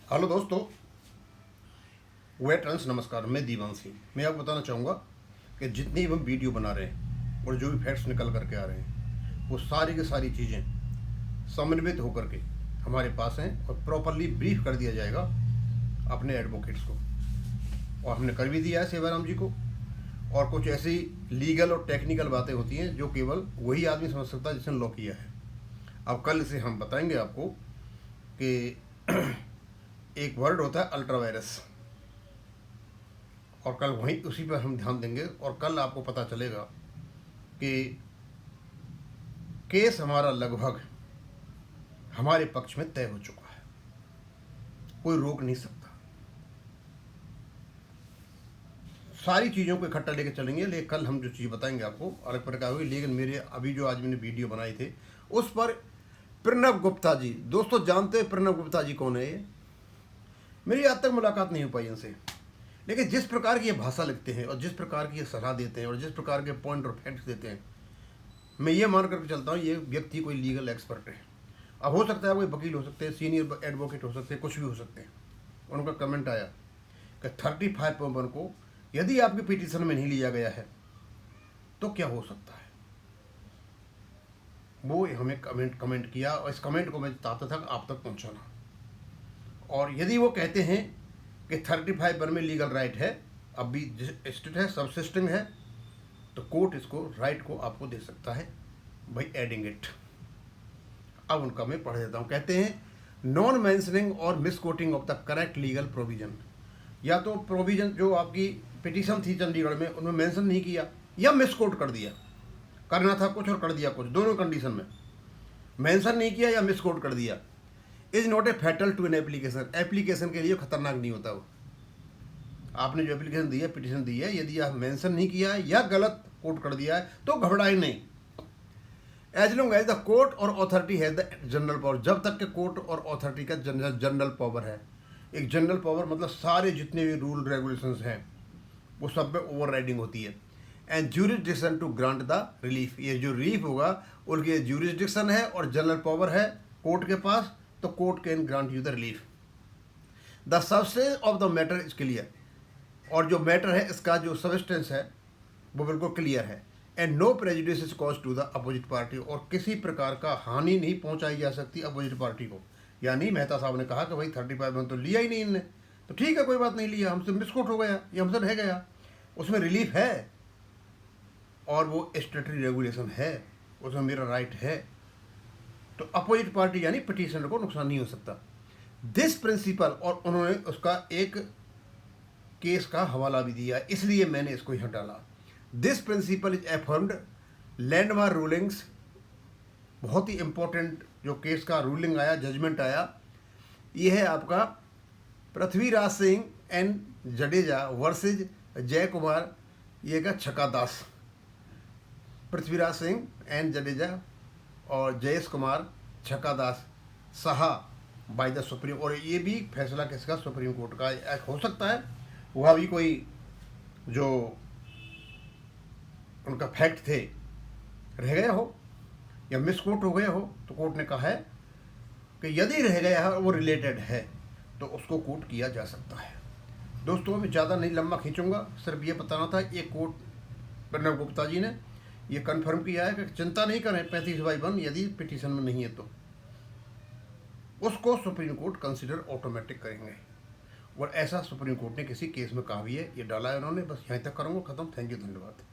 Hello दोस्तों, veterans नमस्कार। मैं दीवान सिंह। मैं आपको बताना चाहूँगा कि जितनी भी हम वीडियो बना रहे हैं और जो भी फैक्ट्स निकल करके आ रहे हैं वो सारी की सारी चीज़ें समन्वित होकर के हमारे पास हैं और प्रॉपरली ब्रीफ कर दिया जाएगा अपने एडवोकेट्स को। और हमने कर भी दिया है सेवाराम जी को। और कुछ ऐसी लीगल और टेक्निकल बातें होती हैं जो केवल वही आदमी समझ सकता है जिसने लॉ किया है। अब कल इसे हम बताएंगे आपको कि एक वर्ड होता है अल्ट्रा वायरस, और कल वहीं उसी पर हम ध्यान देंगे। और कल आपको पता चलेगा कि केस हमारा लगभग हमारे पक्ष में तय हो चुका है, कोई रोक नहीं सकता। सारी चीज़ों को इकट्ठा लेके चलेंगे, लेकिन कल हम जो चीज़ बताएंगे आपको अलग प्रकार होगी। लेकिन मेरे अभी जो आज मैंने वीडियो बनाई थे उस पर प्रणब गुप्ता जी, दोस्तों जानते हैं प्रणब गुप्ता जी कौन है? ये मेरी आज तक मुलाकात नहीं हो पाई इनसे, लेकिन जिस प्रकार की ये भाषा लिखते हैं और जिस प्रकार की ये सलाह देते हैं और जिस प्रकार के पॉइंट और फैक्ट्स देते हैं, मैं ये मान करके चलता हूँ ये व्यक्ति कोई लीगल एक्सपर्ट है। अब हो सकता है कोई वकील हो सकते हैं, सीनियर एडवोकेट हो सकते हैं, कुछ भी हो सकते हैं। उनका कमेंट आया कि 35 को यदि आपके पिटीशन में नहीं लिया गया है तो क्या हो सकता है। वो हमें कमेंट किया और इस कमेंट को मैं चाहता था आप तक पहुँचाना। और यदि वो कहते हैं कि 35 में लीगल राइट है, अब भी स्टेट है, सबसिस्टिंग है, तो कोर्ट इसको राइट को आपको दे सकता है बाई एडिंग इट। अब उनका मैं पढ़ देता हूँ। कहते हैं नॉन मेंशनिंग और misquoting of the correct legal provision. या तो प्रोविजन जो आपकी पिटीशन थी चंडीगढ़ में उनमें मेंशन नहीं किया या मिसकोट कर दिया, करना था कुछ और कर दिया कुछ, दोनों कंडीशन में मेंशन नहीं किया या मिसकोट कर दिया, is not a fatal to an application. Application के लिए खतरनाक नहीं होता वो। आपने जो एप्लीकेशन दी है, पिटीशन दी है, यदि आप मेंशन नहीं किया है या गलत कोट कर दिया है तो घबराए नहीं। As long as the court और authority has the general power, जब तक के कोर्ट और अथॉरिटी का जनरल पावर है। एक जनरल पावर मतलब सारे जितने भी रूल रेगुलेशंस हैं वो सब में ओवर राइडिंग होती है। And jurisdiction to grant the relief, ये जो रिलीफ होगा उनकी ज्यूरिसडिक्शन है और जनरल पावर है कोर्ट के पास, तो court can grant you the relief. The substance of the matter is clear, और जो मैटर है इसका जो सबस्टेंस है वो बिल्कुल क्लियर है। And no prejudice is cause to the opposite party, और किसी प्रकार का हानि नहीं पहुंचाई जा सकती अपोजिट पार्टी को। यानी मेहता साहब ने कहा कि भाई 35 में तो लिया ही नहीं इनने, तो ठीक है कोई बात नहीं लिया, हमसे मिसकोट हो गया या हमसे रह गया, उसमें रिलीफ है और वो स्टेटरी रेगुलेशन है, उसमें मेरा राइट है, तो अपोजिट पार्टी यानी पिटीशनर को नुकसान नहीं हो सकता। दिस प्रिंसिपल, और उन्होंने उसका एक केस का हवाला भी दिया, इसलिए मैंने इसको यहाँ डाला। This principle is affirmed landmark rulings, बहुत ही इंपॉर्टेंट जो केस का रूलिंग आया, जजमेंट आया, ये है आपका पृथ्वीराज सिंह एन जडेजा वर्सेज जय कुमार, ये का छक्का दास। पृथ्वीराज सिंह एन जडेजा और जयेश कुमार छक्का दास सहा बाय द सुप्रीम, और ये भी फैसला किसका? सुप्रीम कोर्ट का हो सकता है। वह भी कोई जो उनका फैक्ट थे रह गया हो या मिसकोट हो गया हो, तो कोर्ट ने कहा है कि यदि रह गया है वो रिलेटेड है तो उसको कोट किया जा सकता है। दोस्तों मैं ज़्यादा नहीं लंबा खींचूंगा, सिर्फ ये बताना था। ये कोर्ट प्रणब गुप्ता जी ने ये कन्फर्म किया है कि चिंता नहीं करें 35/1 यदि पिटीशन में नहीं है तो उसको सुप्रीम कोर्ट कंसिडर ऑटोमेटिक करेंगे। और ऐसा सुप्रीम कोर्ट ने किसी केस में कहा भी है, ये डाला है उन्होंने। बस यहीं तक करूँगा, ख़त्म। थैंक यू, धन्यवाद।